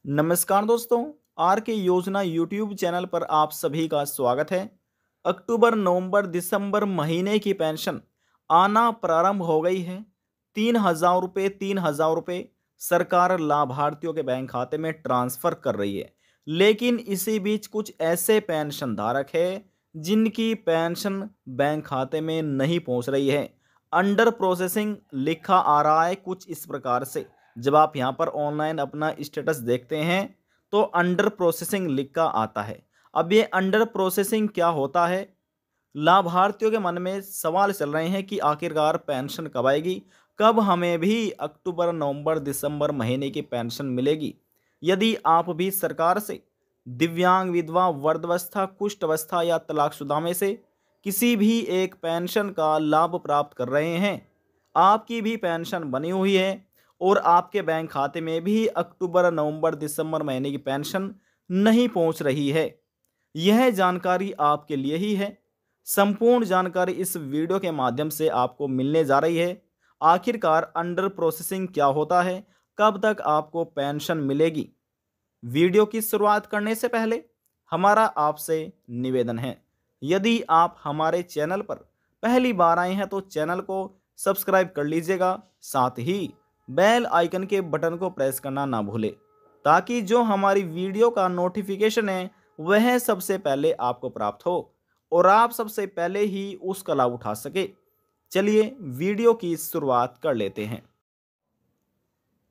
नमस्कार दोस्तों। आर के योजना यूट्यूब चैनल पर आप सभी का स्वागत है। अक्टूबर नवंबर दिसंबर महीने की पेंशन आना प्रारंभ हो गई है। 3,000 रुपये सरकार लाभार्थियों के बैंक खाते में ट्रांसफर कर रही है। लेकिन इसी बीच कुछ ऐसे पेंशन धारक है जिनकी पेंशन बैंक खाते में नहीं पहुंच रही है। अंडर प्रोसेसिंग लिखा आ रहा है कुछ इस प्रकार से। जब आप यहां पर ऑनलाइन अपना स्टेटस देखते हैं तो अंडर प्रोसेसिंग लिखा आता है। अब ये अंडर प्रोसेसिंग क्या होता है? लाभार्थियों के मन में सवाल चल रहे हैं कि आखिरकार पेंशन कब आएगी, कब हमें भी अक्टूबर नवंबर दिसंबर महीने की पेंशन मिलेगी। यदि आप भी सरकार से दिव्यांग, विधवा, वृद्धावस्था, कुष्ठ अवस्था या तलाकशुदा में से किसी भी एक पेंशन का लाभ प्राप्त कर रहे हैं, आपकी भी पेंशन बनी हुई है और आपके बैंक खाते में भी अक्टूबर नवंबर दिसंबर महीने की पेंशन नहीं पहुंच रही है, यह जानकारी आपके लिए ही है। संपूर्ण जानकारी इस वीडियो के माध्यम से आपको मिलने जा रही है। आखिरकार अंडर प्रोसेसिंग क्या होता है, कब तक आपको पेंशन मिलेगी। वीडियो की शुरुआत करने से पहले हमारा आपसे निवेदन है, यदि आप हमारे चैनल पर पहली बार आए हैं तो चैनल को सब्सक्राइब कर लीजिएगा। साथ ही बेल आइकन के बटन को प्रेस करना ना भूलें ताकि जो हमारी वीडियो का नोटिफिकेशन है वह सबसे पहले आपको प्राप्त हो और आप सबसे पहले ही उसका लाभ उठा सके। चलिए वीडियो की शुरुआत कर लेते हैं।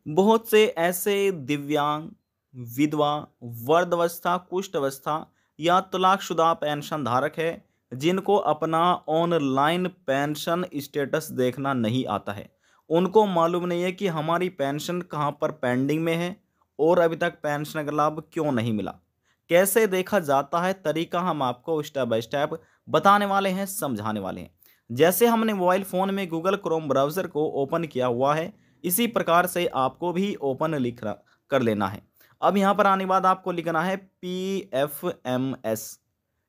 बहुत से ऐसे दिव्यांग, विधवा, वृद्धावस्था, कुष्ठ अवस्था या तलाकशुदा पेंशन धारक है जिनको अपना ऑनलाइन पेंशन स्टेटस देखना नहीं आता है। उनको मालूम नहीं है कि हमारी पेंशन कहाँ पर पेंडिंग में है और अभी तक पेंशन का लाभ क्यों नहीं मिला। कैसे देखा जाता है, तरीका हम आपको स्टेप बाय स्टेप बताने वाले हैं, समझाने वाले हैं। जैसे हमने मोबाइल फ़ोन में गूगल क्रोम ब्राउज़र को ओपन किया हुआ है, इसी प्रकार से आपको भी ओपन कर लेना है। अब यहाँ पर आने के बाद आपको लिखना है PFMS।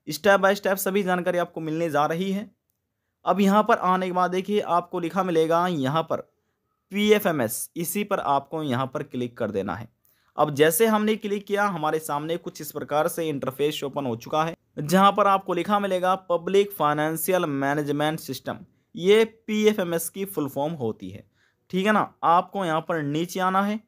स्टेप बाय स्टेप सभी जानकारी आपको मिलने जा रही है। अब यहाँ पर आने के बाद देखिए आपको लिखा मिलेगा यहाँ पर PFMS, इसी पर आपको यहाँ पर क्लिक कर देना है। अब जैसे हमने क्लिक किया हमारे सामने कुछ इस प्रकार से इंटरफेस ओपन हो चुका है जहाँ पर आपको लिखा मिलेगा पब्लिक फाइनेंशियल मैनेजमेंट सिस्टम। ये PFMS की फुल फॉर्म होती है, ठीक है ना। आपको यहाँ पर नीचे आना है।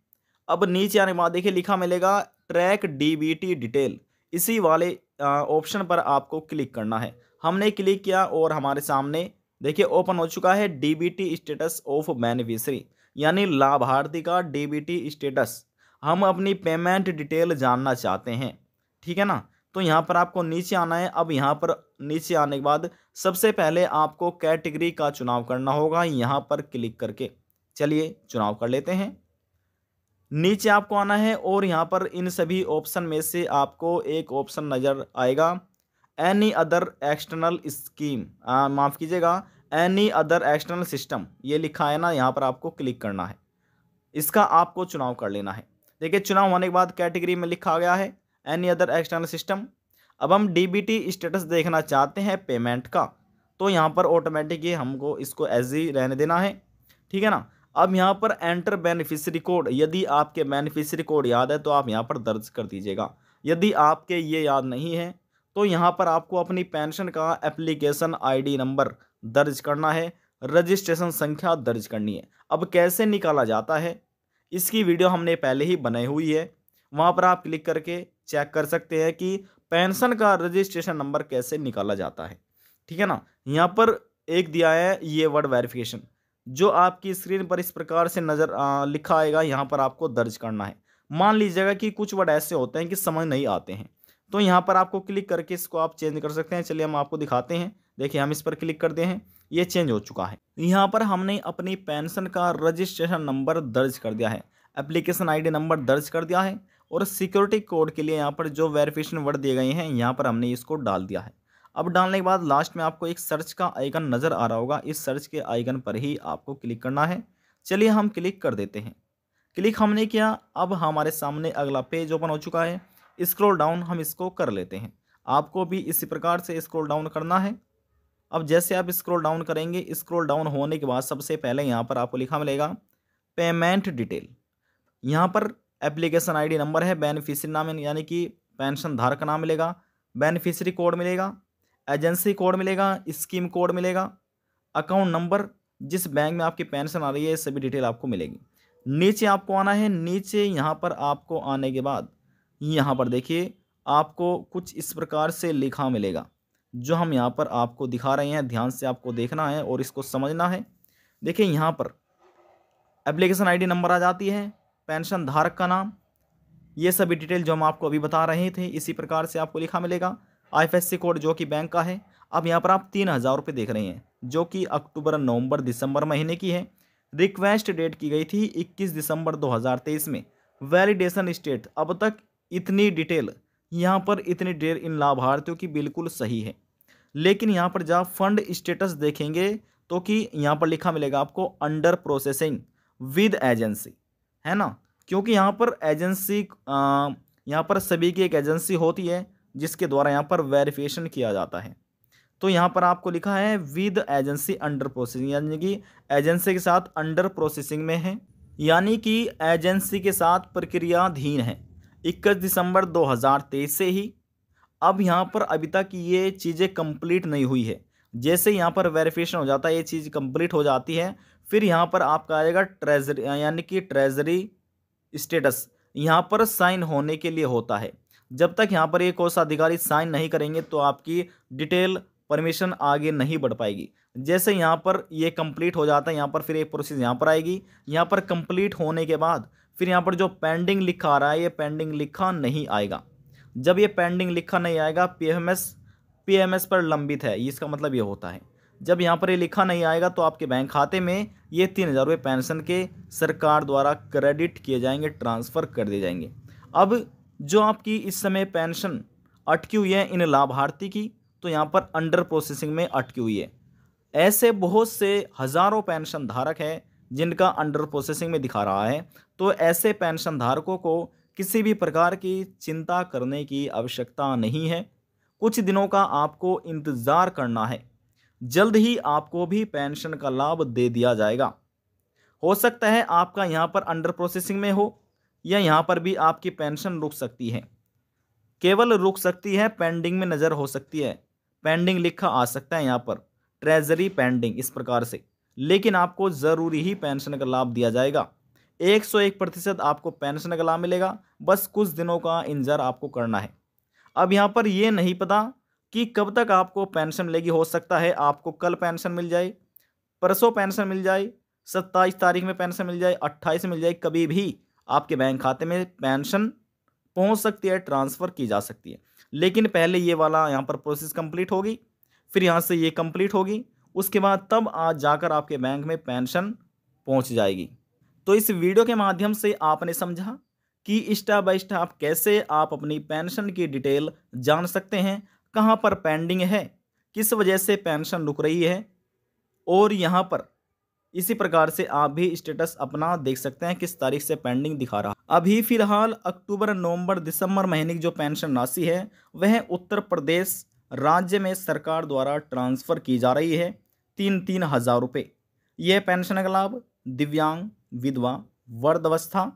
अब नीचे आने के बाद देखिए लिखा मिलेगा ट्रैक DBT डिटेल, इसी वाले ऑप्शन पर आपको क्लिक करना है। हमने क्लिक किया और हमारे सामने देखिए ओपन हो चुका है DBT स्टेटस ऑफ बेनिफिशियरी, यानी लाभार्थी का DBT स्टेटस। हम अपनी पेमेंट डिटेल जानना चाहते हैं, ठीक है ना। तो यहाँ पर आपको नीचे आना है। अब यहाँ पर नीचे आने के बाद सबसे पहले आपको कैटेगरी का चुनाव करना होगा, यहाँ पर क्लिक करके। चलिए चुनाव कर लेते हैं। नीचे आपको आना है और यहाँ पर इन सभी ऑप्शन में से आपको एक ऑप्शन नज़र आएगा एनी अदर एक्सटर्नल स्कीम, माफ़ कीजिएगा, एनी अदर एक्सटर्नल सिस्टम, ये लिखा है ना, यहाँ पर आपको क्लिक करना है। इसका आपको चुनाव कर लेना है। देखिए चुनाव होने के बाद कैटेगरी में लिखा गया है एनी अदर एक्सटर्नल सिस्टम। अब हम DBT स्टेटस देखना चाहते हैं पेमेंट का, तो यहाँ पर ऑटोमेटिक ही हमको इसको एज ही रहने देना है, ठीक है ना। अब यहाँ पर एंटर बेनिफिशियरी कोड, यदि आपके बेनिफिशियरी कोड याद है तो आप यहाँ पर दर्ज कर दीजिएगा। यदि आपके ये याद नहीं है तो यहाँ पर आपको अपनी पेंशन का एप्लीकेशन ID नंबर दर्ज करना है, रजिस्ट्रेशन संख्या दर्ज करनी है। अब कैसे निकाला जाता है इसकी वीडियो हमने पहले ही बनाई हुई है, वहाँ पर आप क्लिक करके चेक कर सकते हैं कि पेंशन का रजिस्ट्रेशन नंबर कैसे निकाला जाता है, ठीक है ना। यहाँ पर एक दिया है ये वर्ड वेरिफिकेशन, जो आपकी स्क्रीन पर इस प्रकार से नज़र लिखा आएगा, यहाँ पर आपको दर्ज करना है। मान लीजिएगा कि कुछ वर्ड ऐसे होते हैं कि समझ नहीं आते हैं, तो यहाँ पर आपको क्लिक करके इसको आप चेंज कर सकते हैं। चलिए हम आपको दिखाते हैं। देखिए हम इस पर क्लिक करते हैं, ये चेंज हो चुका है। यहाँ पर हमने अपनी पेंशन का रजिस्ट्रेशन नंबर दर्ज कर दिया है, एप्लीकेशन ID नंबर दर्ज कर दिया है और सिक्योरिटी कोड के लिए यहाँ पर जो वेरिफिकेशन वर्ड दिए गए हैं यहाँ पर हमने इसको डाल दिया है। अब डालने के बाद लास्ट में आपको एक सर्च का आइकन नज़र आ रहा होगा, इस सर्च के आइकन पर ही आपको क्लिक करना है। चलिए हम क्लिक कर देते हैं। क्लिक हमने किया, अब हमारे सामने अगला पेज ओपन हो चुका है। स्क्रॉल डाउन हम इसको कर लेते हैं। आपको भी इसी प्रकार से स्क्रॉल डाउन करना है। अब जैसे आप स्क्रॉल डाउन करेंगे, स्क्रॉल डाउन होने के बाद सबसे पहले यहाँ पर आपको लिखा मिलेगा पेमेंट डिटेल। यहाँ पर एप्लीकेशन आईडी नंबर है, बेनिफिशियरी नाम यानी कि पेंशन धारक का नाम मिलेगा, बेनिफिशियरी कोड मिलेगा, एजेंसी कोड मिलेगा, स्कीम कोड मिलेगा, अकाउंट नंबर, जिस बैंक में आपकी पेंशन आ रही है, सभी डिटेल आपको मिलेगी। नीचे आपको आना है। नीचे यहाँ पर आपको आने के बाद यहाँ पर देखिए आपको कुछ इस प्रकार से लिखा मिलेगा, जो हम यहाँ पर आपको दिखा रहे हैं। ध्यान से आपको देखना है और इसको समझना है। देखिए यहाँ पर एप्लीकेशन आईडी नंबर आ जाती है, पेंशन धारक का नाम, ये सभी डिटेल जो हम आपको अभी बता रहे थे इसी प्रकार से आपको लिखा मिलेगा। आईएफएससी कोड जो कि बैंक का है। अब यहाँ पर आप 3,000 रुपये देख रहे हैं, जो कि अक्टूबर, नवंबर, दिसंबर महीने की है। रिक्वेस्ट डेट की गई थी 21 दिसंबर 2023 में। वैलिडेशन स्टेट, अब तक इतनी डिटेल यहाँ पर, इतनी डिटेल इन लाभार्थियों की बिल्कुल सही है। लेकिन यहाँ पर जब फंड स्टेटस देखेंगे तो कि यहाँ पर लिखा मिलेगा आपको अंडर प्रोसेसिंग विद एजेंसी, है ना। क्योंकि यहाँ पर एजेंसी, यहाँ पर सभी की एक एजेंसी होती है जिसके द्वारा यहाँ पर वेरिफिकेशन किया जाता है। तो यहाँ पर आपको लिखा है विद एजेंसी अंडर प्रोसेसिंग, यानी कि एजेंसी के साथ अंडर प्रोसेसिंग में है, यानी कि एजेंसी के साथ प्रक्रियाधीन है 21 दिसंबर 2023 से ही। अब यहाँ पर अभी तक ये चीज़ें कंप्लीट नहीं हुई है। जैसे यहाँ पर वेरिफिकेशन हो जाता है, ये चीज़ कंप्लीट हो जाती है, फिर यहाँ पर आपका आएगा ट्रेजरी, यानी कि ट्रेजरी स्टेटस, यहाँ पर साइन होने के लिए होता है। जब तक यहाँ पर एक कोषाधिकारी साइन नहीं करेंगे तो आपकी डिटेल परमिशन आगे नहीं बढ़ पाएगी। जैसे यहाँ पर ये कंप्लीट हो जाता है, यहाँ पर फिर एक प्रोसेस यहाँ पर आएगी। यहाँ पर कंप्लीट होने के बाद फिर यहाँ पर जो पेंडिंग लिखा आ रहा है, ये पेंडिंग लिखा नहीं आएगा। जब ये पेंडिंग लिखा नहीं आएगा, पीएमएस पर लंबित है, इसका मतलब ये होता है। जब यहाँ पर ये लिखा नहीं आएगा तो आपके बैंक खाते में ये 3,000 रुपये पेंशन के सरकार द्वारा क्रेडिट किए जाएंगे, ट्रांसफ़र कर दिए जाएंगे। अब जो आपकी इस समय पेंशन अटकी हुई है इन लाभार्थी की, तो यहाँ पर अंडर प्रोसेसिंग में अटकी हुई है। ऐसे बहुत से हज़ारों पेंशन धारक हैं जिनका अंडर प्रोसेसिंग में दिखा रहा है। तो ऐसे पेंशन धारकों को किसी भी प्रकार की चिंता करने की आवश्यकता नहीं है। कुछ दिनों का आपको इंतज़ार करना है, जल्द ही आपको भी पेंशन का लाभ दे दिया जाएगा। हो सकता है आपका यहाँ पर अंडर प्रोसेसिंग में हो, या यहाँ पर भी आपकी पेंशन रुक सकती है। केवल रुक सकती है, पेंडिंग में नज़र हो सकती है, पेंडिंग लिखा आ सकता है यहाँ पर, ट्रेजरी पेंडिंग इस प्रकार से। लेकिन आपको ज़रूरी ही पेंशन का लाभ दिया जाएगा। 101% आपको पेंशन का लाभ मिलेगा। बस कुछ दिनों का इंतज़ार आपको करना है। अब यहाँ पर ये नहीं पता कि कब तक आपको पेंशन मिलेगी। हो सकता है आपको कल पेंशन मिल जाए, परसों पेंशन मिल जाए, 27 तारीख में पेंशन मिल जाए, 28 में मिल जाए। कभी भी आपके बैंक खाते में पेंशन पहुंच सकती है, ट्रांसफ़र की जा सकती है। लेकिन पहले ये वाला यहाँ पर प्रोसेस कंप्लीट होगी, फिर यहाँ से ये कंप्लीट होगी, उसके बाद तब आज जाकर आपके बैंक में पेंशन पहुंच जाएगी। तो इस वीडियो के माध्यम से आपने समझा कि स्टेप बाय स्टेप कैसे आप अपनी पेंशन की डिटेल जान सकते हैं, कहां पर पेंडिंग है, किस वजह से पेंशन रुक रही है, और यहां पर इसी प्रकार से आप भी स्टेटस अपना देख सकते हैं किस तारीख से पेंडिंग दिखा रहा। अभी फिलहाल अक्टूबर, नवंबर, दिसंबर महीने की जो पेंशन राशि है वह उत्तर प्रदेश राज्य में सरकार द्वारा ट्रांसफ़र की जा रही है 3-3 हज़ार रुपये। यह पेंशन का लाभ दिव्यांग, विधवा, वृद्धावस्था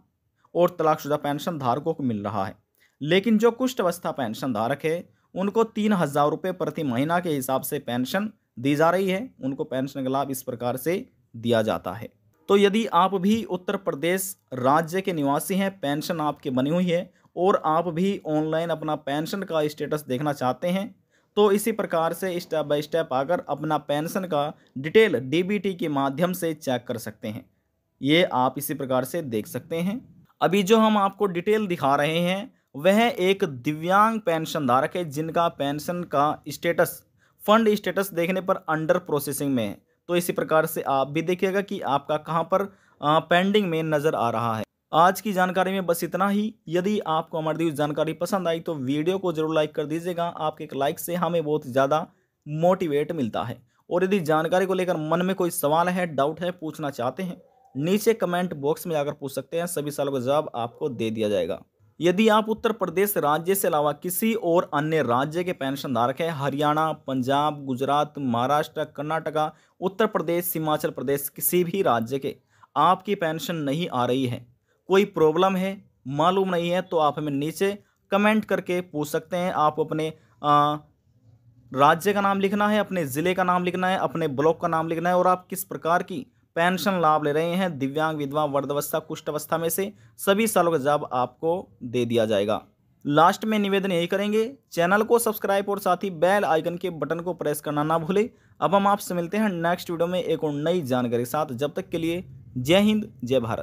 और तलाकशुदा पेंशन धारकों को मिल रहा है। लेकिन जो कुष्ठ अवस्था पेंशन धारक है उनको 3,000 रुपये प्रति महीना के हिसाब से पेंशन दी जा रही है। उनको पेंशन का लाभ इस प्रकार से दिया जाता है। तो यदि आप भी उत्तर प्रदेश राज्य के निवासी हैं, पेंशन आपकी बनी हुई है और आप भी ऑनलाइन अपना पेंशन का स्टेटस देखना चाहते हैं, तो इसी प्रकार से स्टेप बाय स्टेप आकर अपना पेंशन का डिटेल डीबीटी के माध्यम से चेक कर सकते हैं। ये आप इसी प्रकार से देख सकते हैं। अभी जो हम आपको डिटेल दिखा रहे हैं वह एक दिव्यांग पेंशन धारक है जिनका पेंशन का स्टेटस, फंड स्टेटस देखने पर अंडर प्रोसेसिंग में है। तो इसी प्रकार से आप भी देखिएगा कि आपका कहां पर पेंडिंग में नज़र आ रहा है। आज की जानकारी में बस इतना ही। यदि आपको हमारी दी हुई जानकारी पसंद आई तो वीडियो को जरूर लाइक कर दीजिएगा। आपके एक लाइक से हमें बहुत ज़्यादा मोटिवेट मिलता है। और यदि जानकारी को लेकर मन में कोई सवाल है, डाउट है, पूछना चाहते हैं, नीचे कमेंट बॉक्स में जाकर पूछ सकते हैं। सभी सवालों का जवाब आपको दे दिया जाएगा। यदि आप उत्तर प्रदेश राज्य से अलावा किसी और अन्य राज्य के पेंशन धारक हैं, हरियाणा, पंजाब, गुजरात, महाराष्ट्र, कर्नाटका, उत्तर प्रदेश, हिमाचल प्रदेश, किसी भी राज्य के आपकी पेंशन नहीं आ रही है, कोई प्रॉब्लम है, मालूम नहीं है तो आप हमें नीचे कमेंट करके पूछ सकते हैं। आप अपने राज्य का नाम लिखना है, अपने ज़िले का नाम लिखना है, अपने ब्लॉक का नाम लिखना है और आप किस प्रकार की पेंशन लाभ ले रहे हैं दिव्यांग, विधवा, वृद्धावस्था, कुष्ठ अवस्था में से सभी सालों का जवाब आपको दे दिया जाएगा। लास्ट में निवेदन यही करेंगे, चैनल को सब्सक्राइब और साथ ही बेल आइकन के बटन को प्रेस करना ना भूलें। अब हम आपसे मिलते हैं नेक्स्ट वीडियो में एक और नई जानकारी के साथ। जब तक के लिए जय हिंद, जय भारत।